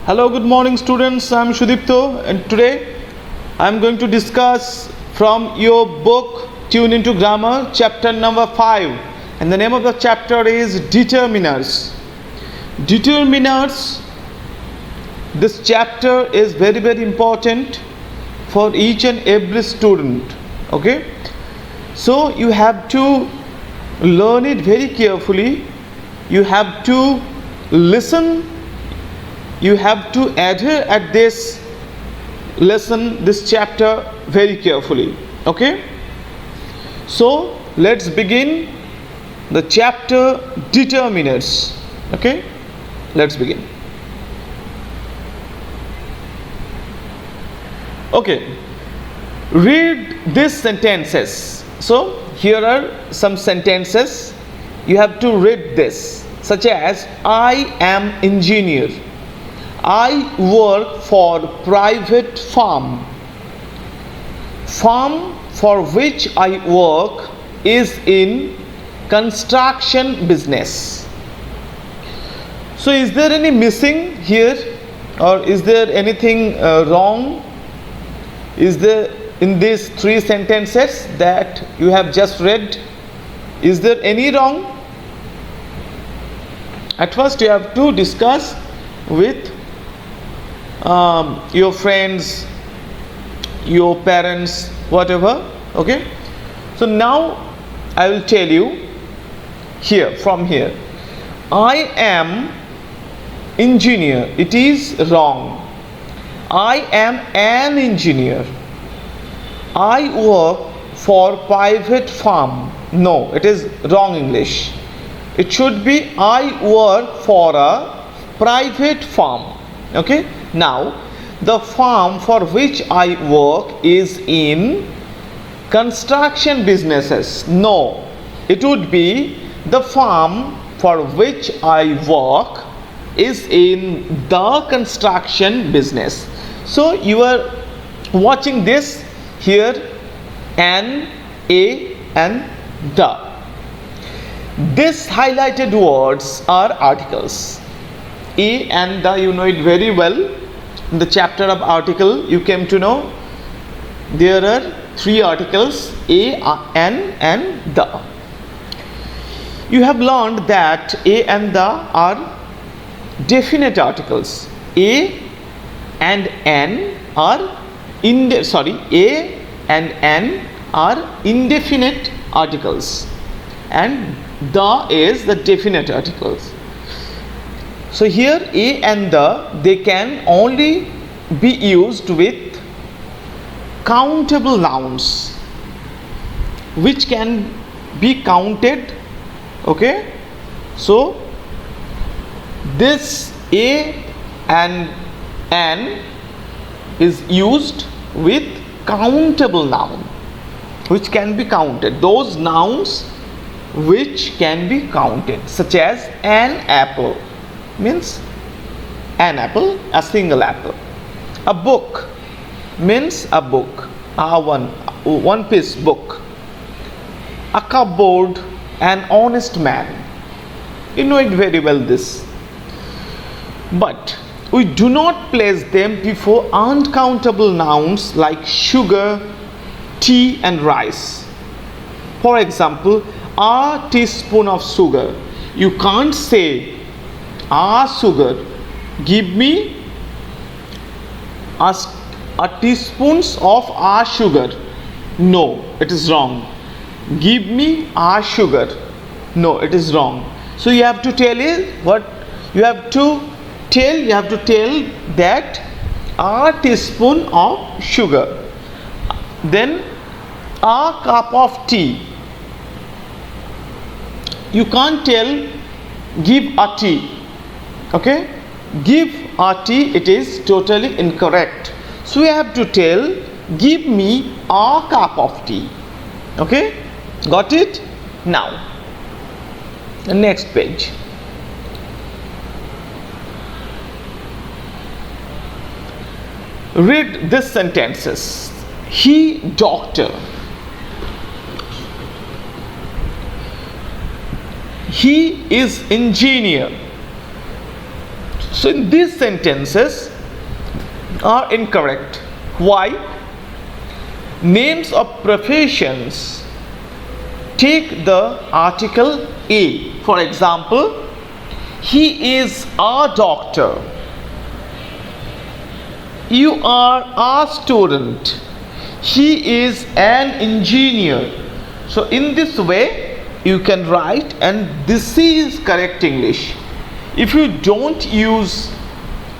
Hello, good morning students. I am Shudipto and today I am going to discuss from your book Tune into Grammar chapter number 5, and the name of the chapter is Determiners. Determiners, this chapter is very important for each and every student. Okay, so you have to learn it very carefully. You have to listen. You have to adhere at this lesson, this chapter very carefully. Okay, so let's begin the chapter Determiners. Okay, let's begin. Okay, read these sentences. So here are some sentences. You have to read this, such as I am engineer. I work for private firm. Firm for which I work is in construction business. So is there any missing here, or is there anything wrong? Is there in these three sentences that you have just read? Is there any wrong? At first you have to discuss with your friends, your parents, whatever. Okay, so now I will tell you here, from here, I am engineer. It is wrong. I am an engineer. I work for private firm. No, it is wrong English. It should be I work for a private firm. Okay, now the firm for which I work is in construction businesses. No, it would be the firm for which I work is in the construction business. So you are watching this here, an, a and the. These highlighted words are articles. A and the, you know it very well. In the chapter of article you came to know there are three articles, a, an and the. You have learned that a and the are definite articles. A and an are A and an are indefinite articles, and the is the definite articles. So here a and the, they can only be used with countable nouns which can be counted. Okay, so this a and an is used with countable noun which can be counted. Those nouns which can be counted, such as an apple means an apple, a single apple. A book means a book, one piece book. A cupboard, an honest man. You know it very well this. But we do not place them before uncountable nouns like sugar, tea and rice. For example, a teaspoon of sugar. You can't say a sugar, give me a teaspoons of a sugar. No, it is wrong. Give me a sugar. No, it is wrong. So you have to tell it what you have to tell. You have to tell that a teaspoon of sugar. Then a cup of tea. You can't tell give a tea. Okay, give a tea, it is totally incorrect. So we have to tell give me a cup of tea. Okay, got it? Now the next page. Read these sentences. He doctor. He is engineer. So in these sentences are incorrect. Why? Names of professions take the article a. For example, he is a doctor. You are a student. He is an engineer. So in this way you can write, and this is correct English. If you don't use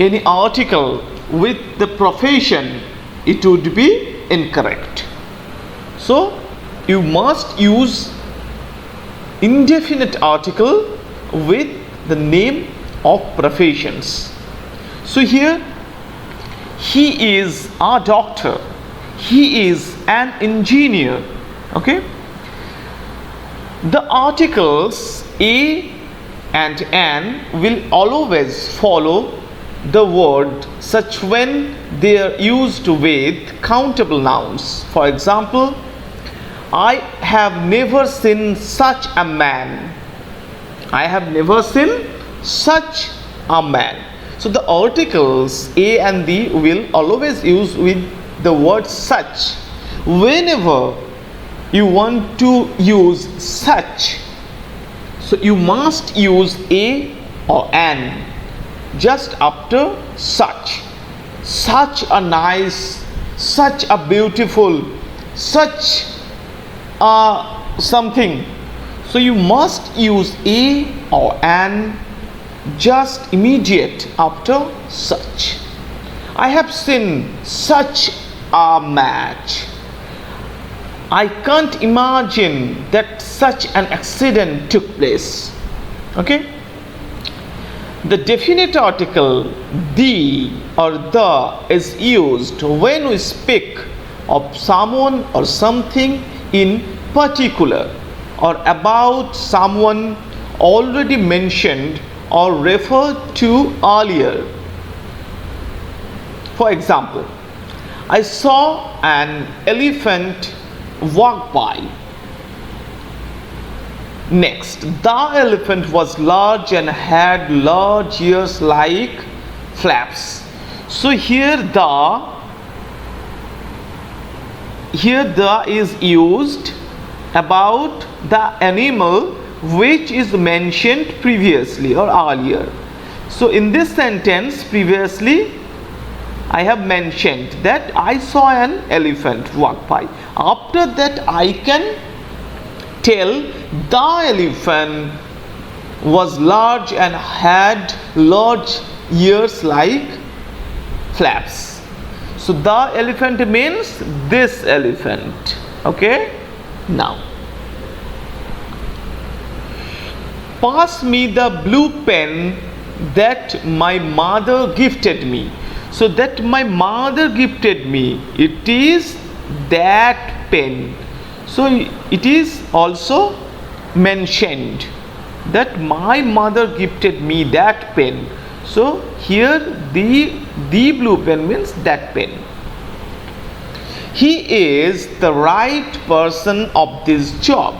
any article with the profession, it would be incorrect. So you must use indefinite article with the name of professions. So here, he is a doctor, he is an engineer. Okay, the articles a and an will always follow the word such when they are used with countable nouns. For example, I have never seen such a man. I have never seen such a man. So the articles a and the will always use with the word such. Whenever you want to use such, so you must use a or an just after such. Such a nice, such a beautiful, such a something. So you must use a or an just immediate after such. I have seen such a match. I can't imagine that such an accident took place. Okay? The definite article the or the is used when we speak of someone or something in particular, or about someone already mentioned or referred to earlier. For example, I saw an elephant walk by. Next, the elephant was large and had large ears like flaps. So here the is used about the animal which is mentioned previously or earlier. So in this sentence previously I have mentioned that I saw an elephant walk by. After that I can tell the elephant was large and had large ears like flaps. So the elephant means this elephant. Okay? Now, pass me the blue pen that my mother gifted me. So that my mother gifted me, it is that pen. So it is also mentioned that my mother gifted me that pen. So here the blue pen means that pen. He is the right person of this job.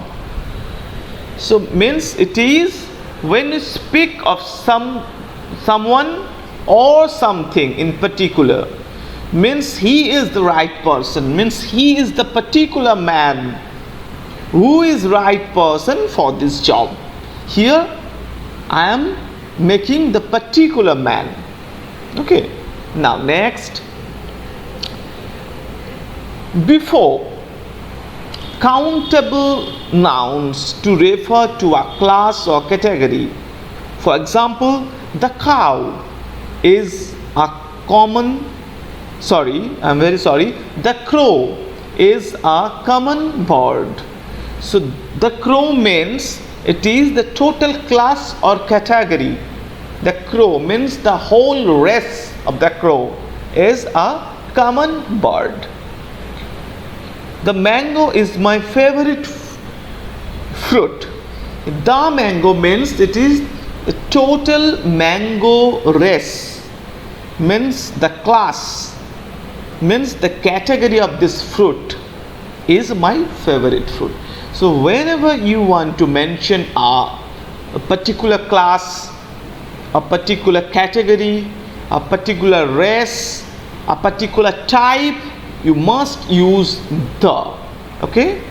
So means it is when you speak of someone or something in particular, means he is the right person, means he is the particular man who is right person for this job. Here I am making the particular man. Okay, now next, before countable nouns to refer to a class or category. For example, the cow is a common, the crow is a common bird. So the crow means it is the total class or category. The crow means the whole race of the crow is a common bird. The mango is my favorite fruit. The mango means it is the total mango race, means the class, means the category of this fruit is my favorite fruit. So whenever you want to mention a particular class a particular category, a particular race, a particular type, you must use the. Okay?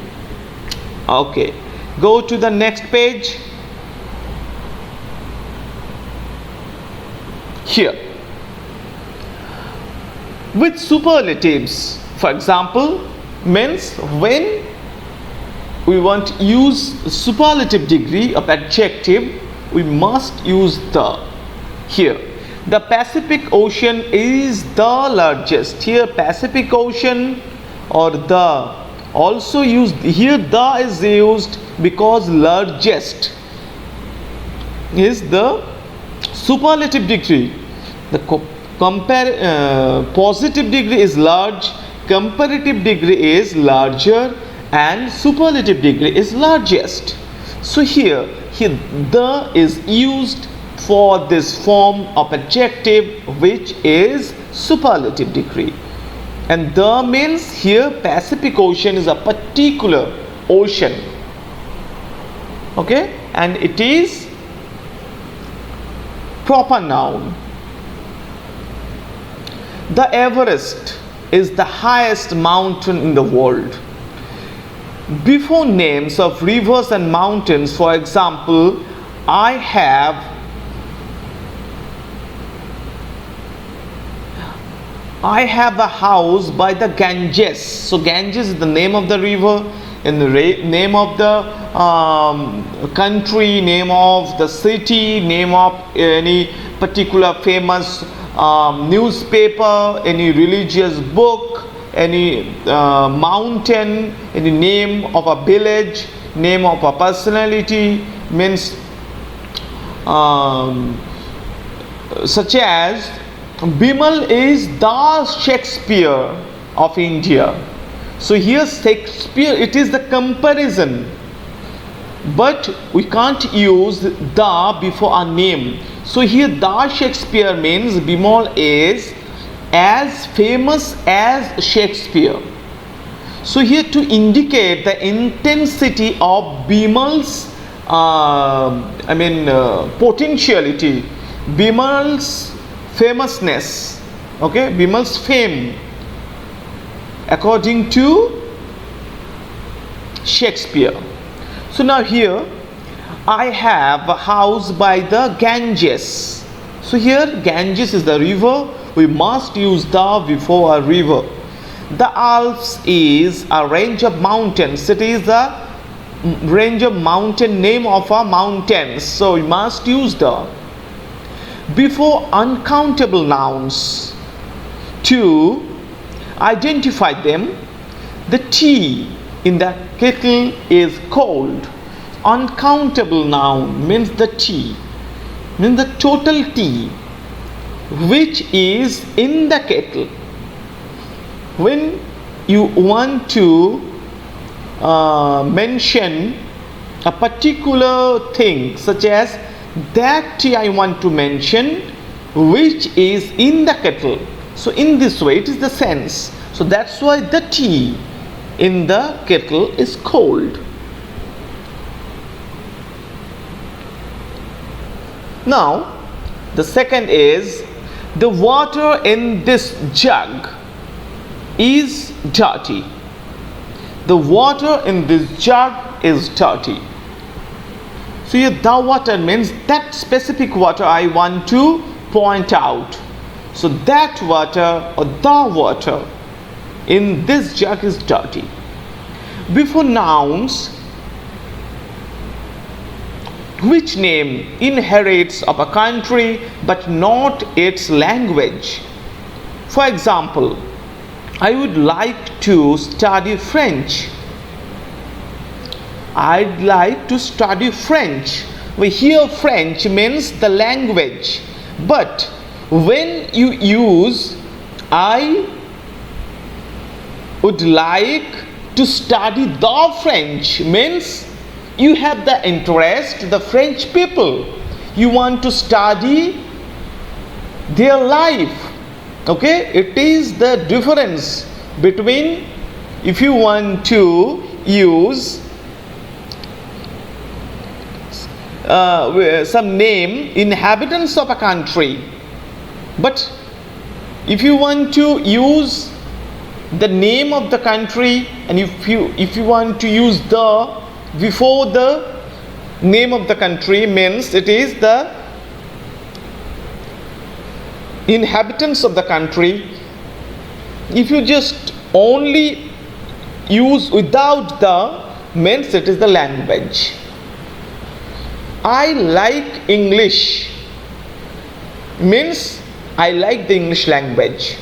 Okay. Go to the next page. Here. With superlatives, for example, means when we want to use superlative degree of adjective, we must use the. Here, the Pacific Ocean is the largest. Here, Pacific Ocean or the, also used here, the is used because largest is the superlative degree. The positive degree is large, comparative degree is larger, and superlative degree is largest. So here the is used for this form of adjective which is superlative degree. And the means here Pacific Ocean is a particular ocean. Okay, and it is proper noun. The Everest is the highest mountain in the world. Before names of rivers and mountains, for example, I have a house by the Ganges. So Ganges is the name of the river, and the name of the country, name of the city, name of any particular famous newspaper, any religious book, any mountain, any name of a village, name of a personality, means such as Bimal is the Shakespeare of India. So here Shakespeare, it is the comparison, but we can't use the before a name. So here the Shakespeare means Bimal is as famous as Shakespeare. So here to indicate the intensity of Bimal's potentiality, Bimal's famousness, okay, Bimal's fame according to Shakespeare. So now here I have a house by the Ganges. So here Ganges is the river, we must use the before a river. The Alps is a range of mountains. It is the range of mountain, name of a mountain, so we must use the before uncountable nouns. To identify them, the tea in the kettle is cold. Uncountable noun means the tea, means the total tea which is in the kettle. When you want to mention a particular thing, such as that tea I want to mention which is in the kettle, so in this way it is the sense. So that's why the tea in the kettle is cold. Now the second is the water in this jug is dirty. The water in this jug is dirty. So here the water means that specific water I want to point out. So that water or the water in this jug is dirty. Before nouns, which name inherits of a country but not its language. For example, I would like to study French. I'd like to study French. We hear French means the language, but when you use I would like to study the French means you have the interest, the French people, you want to study their life. Okay, it is the difference between if you want to use some name, inhabitants of a country. But if you want to use the name of the country, and if you want to use the before the name of the country, means it is the inhabitants of the country. If you just only use without the, means it is the language. I like English means I like the English language.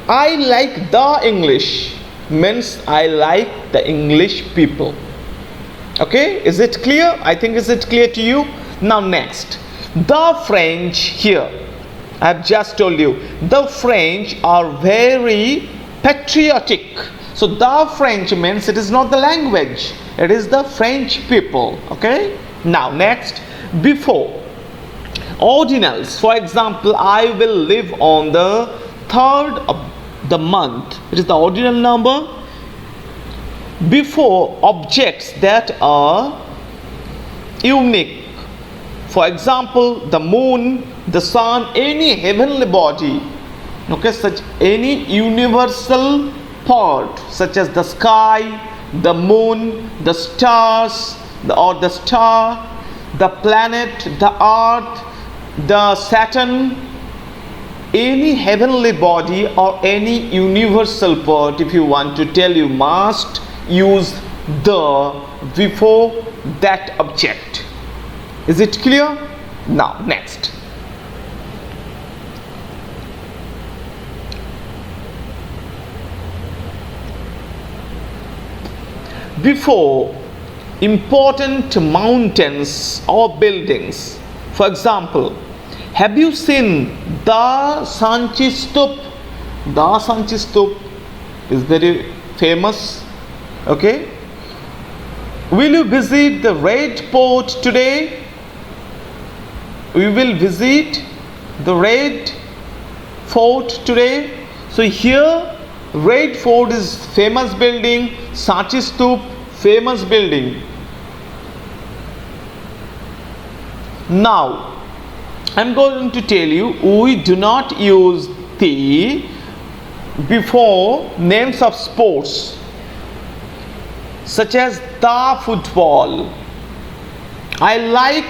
I like the English means I like the English people. Okay, is it clear? I think, is it clear to you? Now next, the French here. I have just told you, the French are very patriotic. So the French means it is not the language, it is the French people. Okay. Now next, before. Ordinals. For example, I will live on the 3rd of the month. It is the ordinal number. Before objects that are unique. For example, the moon, the sun, any heavenly body. Okay, such any universal part, such as the sky, the moon, the stars, or the star, the planet, the earth, the Saturn, any heavenly body or any universal part, if you want to tell, you must use the before that object. Is it clear? Now next. Before important mountains or buildings. For example, have you seen the Sanchi Stup? The Sanchi Stup is very famous. Okay. Will you visit the Red Fort today? We will visit the Red Fort today. So here Red Fort is famous building, Sanchi Stup famous building. Now I am going to tell you, we do not use the before names of sports such as the football. I like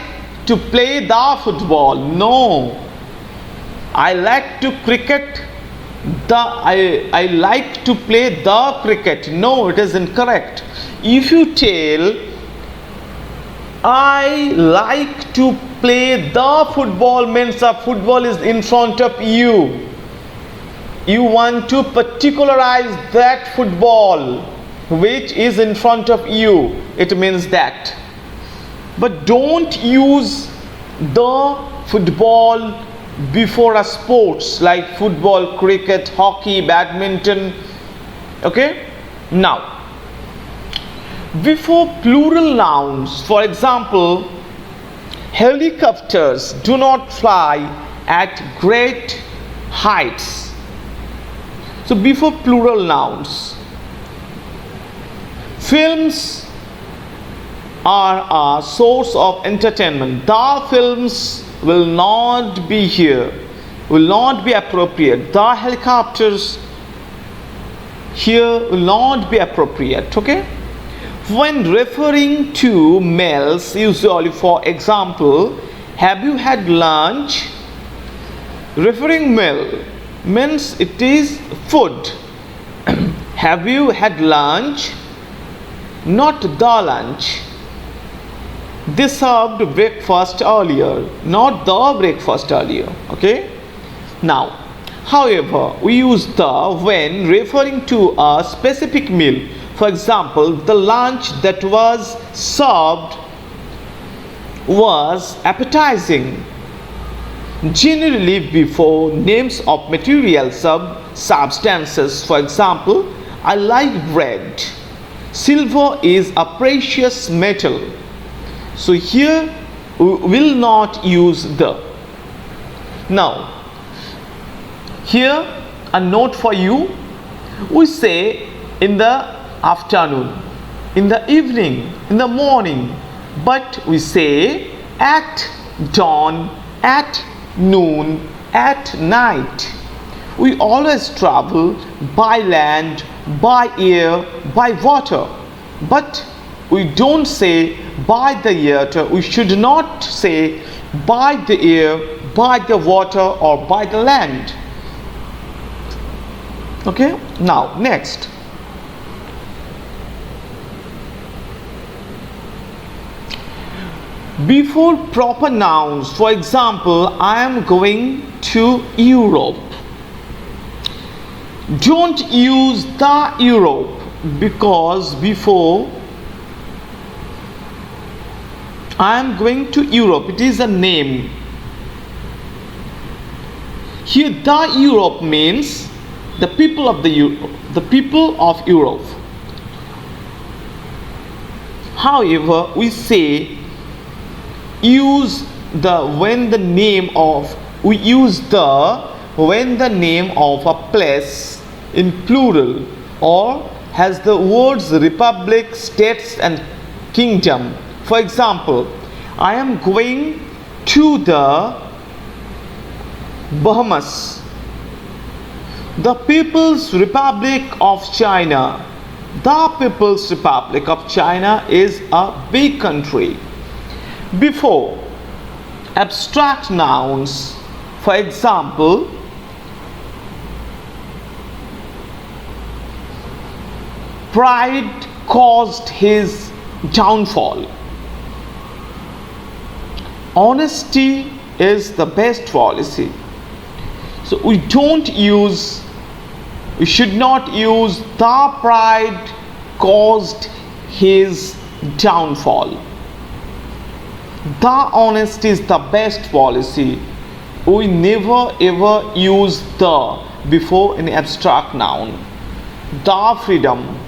to play the football. No, I like to cricket. I like to play the cricket. No, it is incorrect. If you tell I like to play the football, means the football is in front of you. You want to particularize that football which is in front of you. It means that. But don't use the football before a sports like football, cricket, hockey, badminton. Okay. Now, before plural nouns, for example, helicopters do not fly at great heights. So before plural nouns, films are a source of entertainment. The films will not be here, will not be appropriate. The helicopters here will not be appropriate. Okay. When referring to meals, usually, for example, have you had lunch? Referring meal means it is food. Have you had lunch? Not the lunch. They served breakfast earlier, not the breakfast earlier. Okay. Now, however, we use the when referring to a specific meal. For example, the lunch that was served was appetizing. Generally before names of material substances. For example, I like bread. Silver is a precious metal. So here we will not use the. Now, here a note for you. We say in the afternoon, in the evening, in the morning, but we say at dawn, at noon, at night. We always travel by land, by air, by water. But we don't say by the air. We should not say by the air, by the water, or by the land. Okay, now next. Before proper nouns, for example, I am going to Europe. Don't use the Europe, because before I am going to Europe, it is a name. Here the Europe means the people of the people of Europe. However, we say use the when the name of a place in plural or has the words republic, states and kingdom. For example, I am going to the Bahamas. The People's Republic of China. The People's Republic of China is a big country. Before abstract nouns, for example, pride caused his downfall. Honesty is the best policy. So we should not use the pride caused his downfall. The honesty is the best policy. We never ever use the before an abstract noun. The freedom.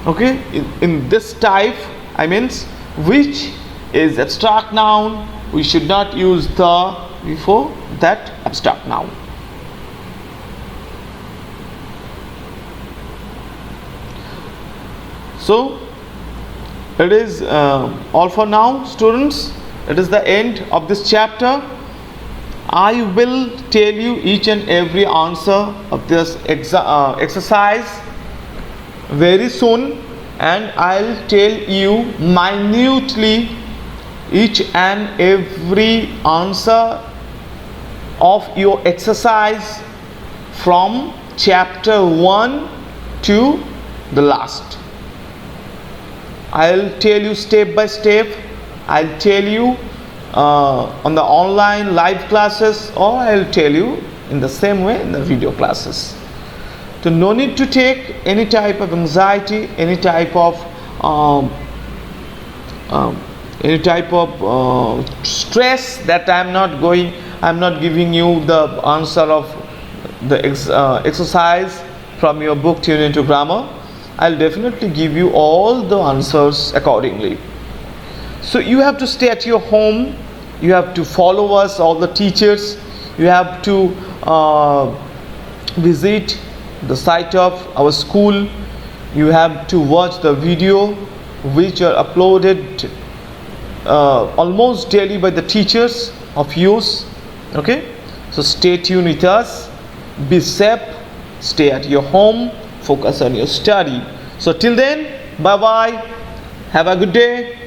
Okay, in this type, I means which is abstract noun, we should not use the before that abstract noun. So it is all for now, students. It is the end of this chapter. I will tell you each and every answer of this exercise very soon, and I'll tell you minutely each and every answer of your exercise from chapter 1 to the last. I'll tell you step by step. I'll tell you on the online live classes, or I'll tell you in the same way in the video classes. So no need to take any type of anxiety, any type of stress that I'm not giving you the answer of the exercise from your book Tune Into Grammar. I'll definitely give you all the answers accordingly. So you have to stay at your home, you have to follow us, all the teachers, you have to visit the site of our school, you have to watch the video which are uploaded almost daily by the teachers of yours. Okay, so stay tuned with us, be safe, stay at your home, focus on your study. So till then, bye bye, have a good day.